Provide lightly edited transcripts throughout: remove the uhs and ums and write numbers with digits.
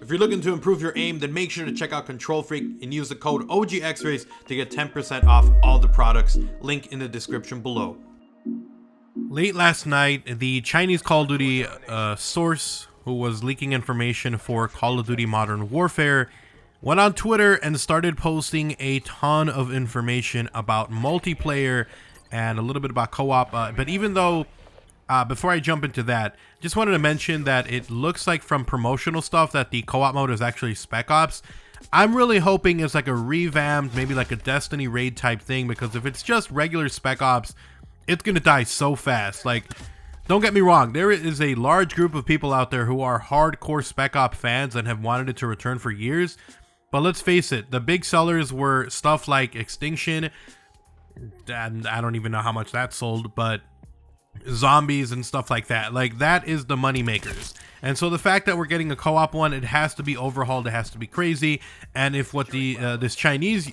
If you're looking to improve your aim, then make sure to check out Control Freak and use the code OGXRAYZ to get 10% off all the products. Link in the description below. Late last night, the Chinese Call of Duty source who was leaking information for Call of Duty Modern Warfare went on Twitter and started posting a ton of information about multiplayer and a little bit about co-op. But even though, before I jump into that, just wanted to mention that it looks like from promotional stuff that the co-op mode is actually Spec Ops. I'm really hoping it's like a revamped, maybe like a Destiny raid type thing, because if it's just regular Spec Ops, it's gonna die so fast. Like, don't get me wrong, there is a large group of people out there who are hardcore Spec Ops fans and have wanted it to return for years. But let's face it, the big sellers were stuff like Extinction, and I don't even know how much that sold, but zombies and stuff like that. Like, that is the money makers. And so the fact that we're getting a co-op one, it has to be overhauled, it has to be crazy. And if what the this Chinese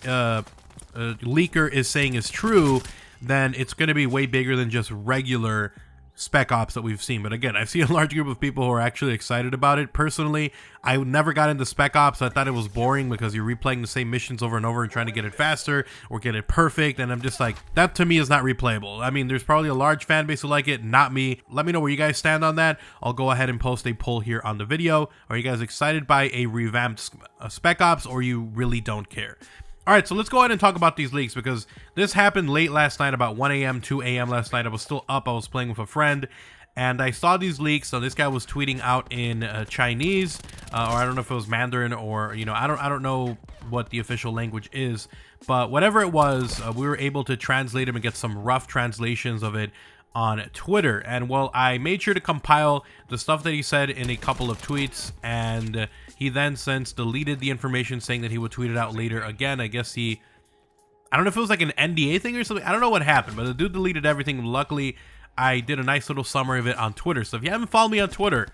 leaker is saying is true, then it's going to be way bigger than just regular Spec Ops that we've seen. But again, I've seen a large group of people who are actually excited about it. Personally, I never got into Spec Ops. I thought it was boring because you're replaying the same missions over and over and trying to get it faster or get it perfect. And I'm just like, that to me is not replayable. I mean, there's probably a large fan base who like it, not me. Let me know where you guys stand on that. I'll go ahead and post a poll here on the video. Are you guys excited by a revamped Spec Ops, or you really don't care? All right, so let's go ahead and talk about these leaks, because this happened late last night, about 1 a.m., 2 a.m. last night. I was still up. I was playing with a friend, and I saw these leaks. So this guy was tweeting out in Chinese, or I don't know if it was Mandarin, or, you know, I don't know what the official language is, but whatever it was, we were able to translate him and get some rough translations of it on Twitter. And well, I made sure to compile the stuff that he said in a couple of tweets, and he then since deleted the information, saying that he would tweet it out later again. I guess I don't know if it was like an NDA thing or something. I don't know what happened, but the dude deleted everything. Luckily, I did a nice little summary of it on Twitter. So if you haven't followed me on Twitter,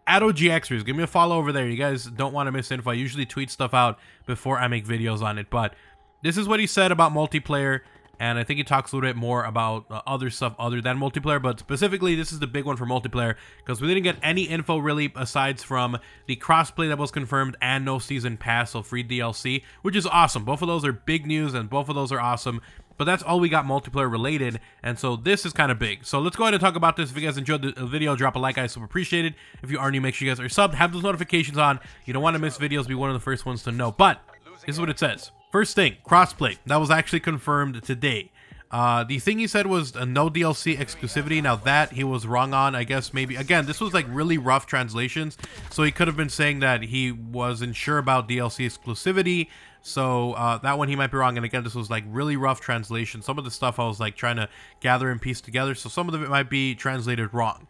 at OGXRAYZ, give me a follow over there. You guys don't want to miss info. I usually tweet stuff out before I make videos on it. But this is what he said about multiplayer. And I think he talks a little bit more about other stuff other than multiplayer, but specifically this is the big one for multiplayer, because we didn't get any info really aside from the crossplay that was confirmed and no season pass, so free DLC, which is awesome. Both of those are big news and both of those are awesome, but that's all we got multiplayer related, and so this is kind of big. So let's go ahead and talk about this. If you guys enjoyed the video, drop a like. I super appreciate it. If you are new, make sure you guys are subbed, have those notifications on. You don't want to miss videos, be one of the first ones to know. But this is what it says. First thing, crossplay. That was actually confirmed today. The thing he said was a no DLC exclusivity. Now that he was wrong on, I guess maybe, again, this was like really rough translations. So he could have been saying that he wasn't sure about DLC exclusivity. So that one he might be wrong. And again, this was like really rough translation. Some of the stuff I was like trying to gather and piece together. So some of it might be translated wrong.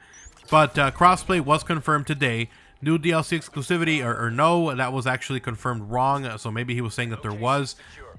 But crossplay was confirmed today. New DLC exclusivity or no, that was actually confirmed wrong. So maybe he was saying that there was.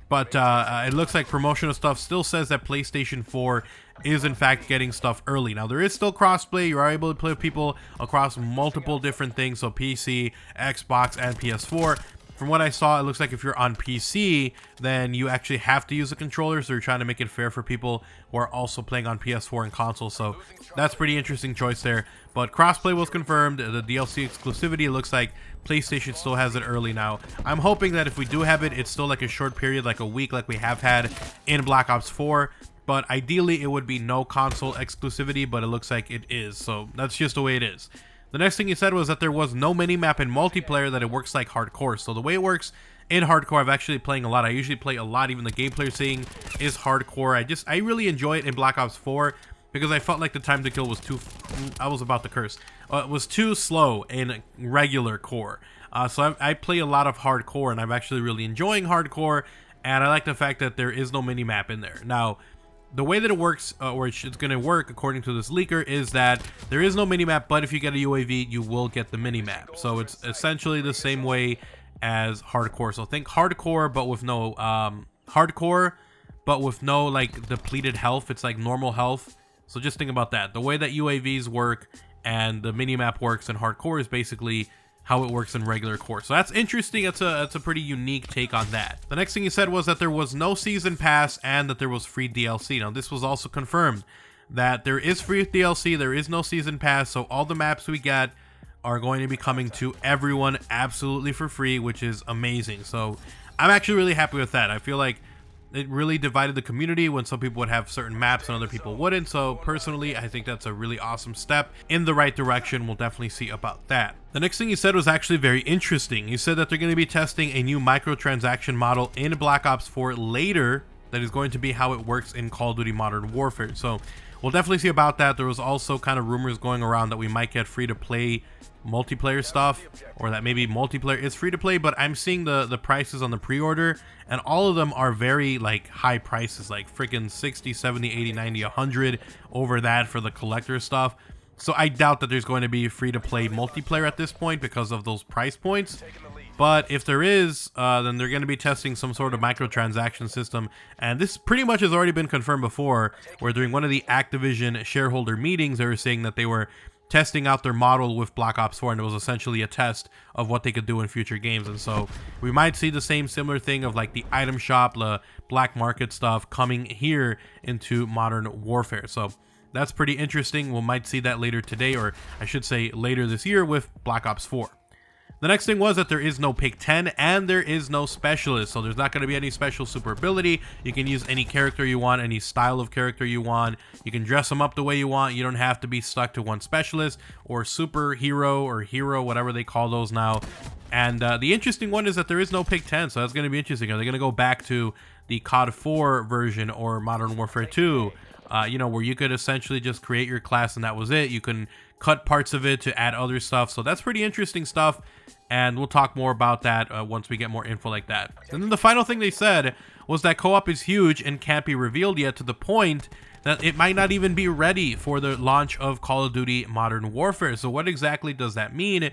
But it looks like promotional stuff still says that PlayStation 4 is in fact getting stuff early. Now there is still crossplay. You are able to play with people across multiple different things. So PC, Xbox, and PS4. From what I saw, it looks like if you're on PC, then you actually have to use a controller. So you're trying to make it fair for people who are also playing on PS4 and console. So that's pretty interesting choice there. But crossplay was confirmed. The DLC exclusivity, it looks like PlayStation still has it early now. I'm hoping that if we do have it, it's still like a short period, like a week, like we have had in Black Ops 4. But ideally, it would be no console exclusivity, but it looks like it is. So that's just the way it is. The next thing he said was that there was no minimap in multiplayer, that it works like hardcore. So the way it works in hardcore, I've actually playing a lot. I usually play a lot. Even the gameplay seeing is hardcore. I really enjoy it in Black Ops 4 because I felt like the time to kill was too... I was about to curse. It was too slow in regular core. So I play a lot of hardcore, and I'm actually really enjoying hardcore. And I like the fact that there is no minimap in there. Now, the way that it works, or it's going to work according to this leaker, is that there is no minimap, but if you get a UAV, you will get the minimap. So it's essentially the same way as hardcore. So think hardcore, but with no like depleted health. It's like normal health. So just think about that. The way that UAVs work and the minimap works in hardcore is basically how it works in regular core. So that's interesting. That's a pretty unique take on that. The next thing he said was that there was no season pass and that there was free DLC. Now this was also confirmed that there is free DLC, there is no season pass, so all the maps we get are going to be coming to everyone absolutely for free, which is amazing. So I'm actually really happy with that. I feel like it really divided the community when some people would have certain maps and other people wouldn't. So personally, I think that's a really awesome step in the right direction. We'll definitely see about that. The next thing he said was actually very interesting. He said that they're going to be testing a new microtransaction model in Black Ops 4 later that is going to be how it works in Call of Duty Modern Warfare. So we'll definitely see about that. There was also kind of rumors going around that we might get free to play multiplayer stuff, or that maybe multiplayer is free to play, but I'm seeing the prices on the pre-order, and all of them are very like high prices, like freaking 60, 70, 80, 90, 100 over that for the collector stuff. So I doubt that there's going to be free to play multiplayer at this point because of those price points. But if there is, then they're going to be testing some sort of microtransaction system. And this pretty much has already been confirmed before, where during one of the Activision shareholder meetings, they were saying that they were testing out their model with Black Ops 4, and it was essentially a test of what they could do in future games. And so we might see the same similar thing of like the item shop, the black market stuff coming here into Modern Warfare. So that's pretty interesting. We might see that later today, or I should say later this year, with Black Ops 4. The next thing was that there is no pick 10 and there is no specialist. So there's not going to be any special super ability. You can use any character you want, any style of character you want. You can dress them up the way you want. You don't have to be stuck to one specialist or superhero or hero, whatever they call those now. And the interesting one is that there is no pick 10. So that's going to be interesting. Are they going to go back to the COD 4 version or Modern Warfare 2? You know, where you could essentially just create your class and that was it. You can cut parts of it to add other stuff. So that's pretty interesting stuff. And we'll talk more about that once we get more info like that. And then the final thing they said was that co-op is huge and can't be revealed yet, to the point that it might not even be ready for the launch of Call of Duty Modern Warfare. So what exactly does that mean?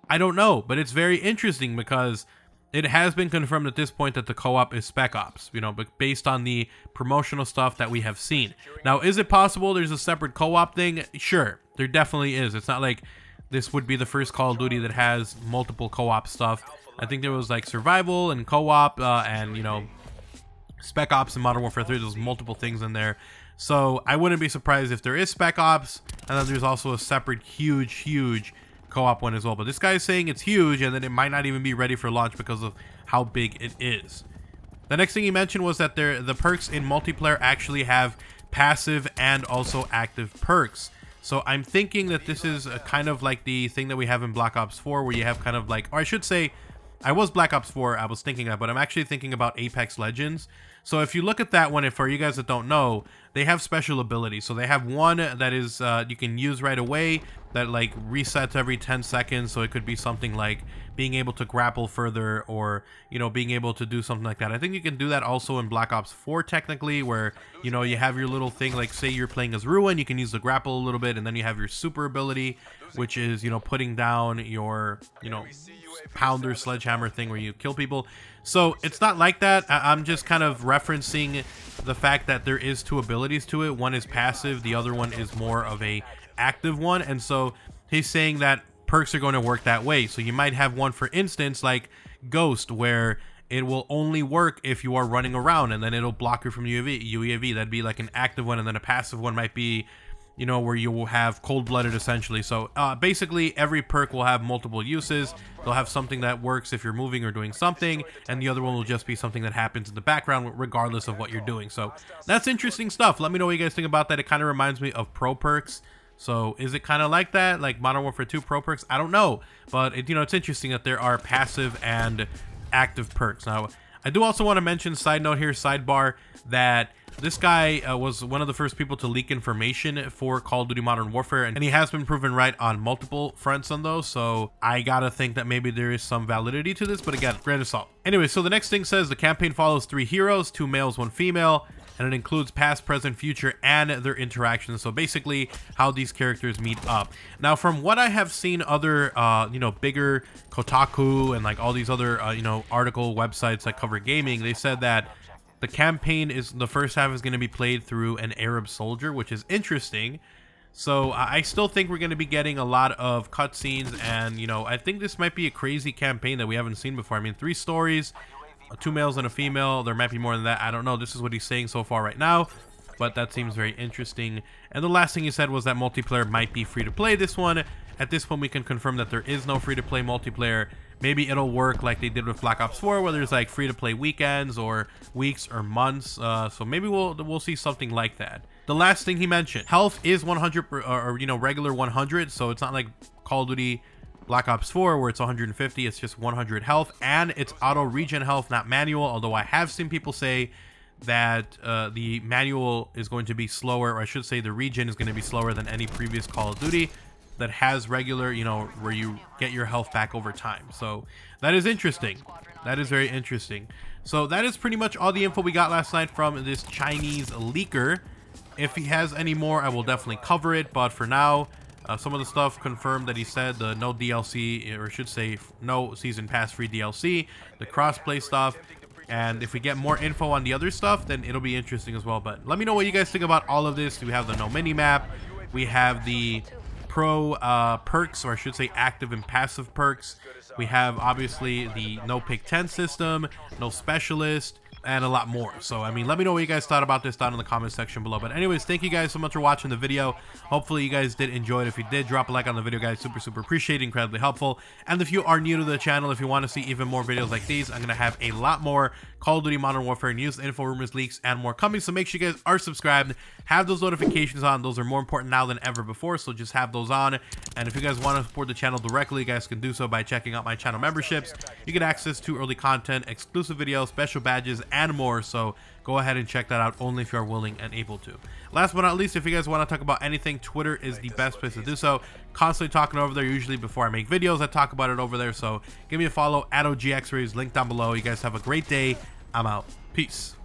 I don't know, but it's very interesting because it has been confirmed at this point that the co-op is Spec Ops, you know, but based on the promotional stuff that we have seen. Now, is it possible there's a separate co-op thing? Sure, there definitely is. It's not like this would be the first Call of Duty that has multiple co-op stuff. I think there was like survival and co-op and, you know, Spec Ops and Modern Warfare 3. There's multiple things in there. So I wouldn't be surprised if there is Spec Ops, and then there's also a separate huge co-op one as well. But this guy is saying it's huge, and then it might not even be ready for launch because of how big it is. The next thing he mentioned was that the perks in multiplayer actually have passive and also active perks. So I'm thinking that this is a kind of like the thing that we have in Black Ops 4, where you have kind of like, or I should say, I was Black Ops 4, I was thinking that, but I'm actually thinking about Apex Legends. So if you look at that one, and for you guys that don't know, they have special abilities. So they have one that is you can use right away that like resets every 10 seconds. So it could be something like being able to grapple further, or, you know, being able to do something like that. I think you can do that also in Black Ops 4 technically, where, you know, you have your little thing, like say you're playing as Ruin, you can use the grapple a little bit, and then you have your super ability, which is, you know, putting down your, you know, pounder sledgehammer thing where you kill people. So it's not like that. I'm just kind of referencing the fact that there is two abilities to it. One is passive, the other one is more of a active one. And so he's saying that perks are going to work that way. So you might have one, for instance, like Ghost, where it will only work if you are running around, and then it'll block you from UAV. That'd be like an active one. And then a passive one might be, you know, where you will have cold-blooded essentially. So basically every perk will have multiple uses. They'll have something that works if you're moving or doing something, and the other one will just be something that happens in the background regardless of what you're doing. So that's interesting stuff. Let me know what you guys think about that. It kind of reminds me of Pro Perks. So is it kind of like that, like Modern Warfare 2 Pro Perks? I don't know, but it, you know, it's interesting that there are passive and active perks. Now, I do also want to mention, side note here, sidebar, that this guy was one of the first people to leak information for Call of Duty Modern Warfare, and he has been proven right on multiple fronts on those, so I gotta think that maybe there is some validity to this, but again, grain of salt. Anyway, so the next thing says the campaign follows 3 heroes, 2 males, 1 female, and it includes past, present, future, and their interactions. So basically how these characters meet up. Now, from what I have seen other, you know, bigger Kotaku and like all these other, you know, article websites that cover gaming, they said that the campaign is, the first half is going to be played through an Arab soldier, which is interesting. So I still think we're going to be getting a lot of cutscenes, and, you know, I think this might be a crazy campaign that we haven't seen before. I mean, 3 stories, 2 males and a female. There might be more than that. I don't know. This is what he's saying so far right now, but that seems very interesting. And the last thing he said was that multiplayer might be free to play this one, at this point we can confirm that there is no free-to-play multiplayer. Maybe it'll work like they did with Black Ops 4, where there's like free-to-play weekends or weeks or months. So maybe we'll see something like that. The last thing he mentioned, health is 100 or you know, regular 100. So it's not like Call of Duty Black Ops 4 where it's 150. It's just 100 health, and it's auto regen health, not manual. Although I have seen people say that the manual is going to be slower, or I should say the regen is going to be slower than any previous Call of Duty that has regular, you know, where you get your health back over time. So that is interesting. That is very interesting. So that is pretty much all the info we got last night from this Chinese leaker. If he has any more, I will definitely cover it, but for now, some of the stuff confirmed that he said, the no DLC, or I should say no season pass free DLC, the crossplay stuff, and if we get more info on the other stuff, then it'll be interesting as well. But let me know what you guys think about all of this. We have the no mini map, we have the pro perks, or I should say active and passive perks. We have obviously the no pick 10 system, no specialist, and a lot more. So I mean, let me know what you guys thought about this down in the comment section below. But anyways, thank you guys so much for watching the video. Hopefully you guys did enjoy it. If you did, drop a like on the video, guys. Super appreciate it, incredibly helpful. And if you are new to the channel, if you want to see even more videos like these, I'm gonna have a lot more Call of Duty Modern Warfare news, info, rumors, leaks, and more coming. So make sure you guys are subscribed, have those notifications on. Those are more important now than ever before, so just have those on. And if you guys want to support the channel directly, you guys can do so by checking out my channel memberships. You get access to early content, exclusive videos, special badges, and more. So go ahead and check that out, only if you are willing and able to. Last but not least, if you guys want to talk about anything, Twitter is the best place to do so. Constantly talking over there. Usually before I make videos, I talk about it over there. So give me a follow at OGXRAYZ, link down below. You guys have a great day. I'm out. Peace.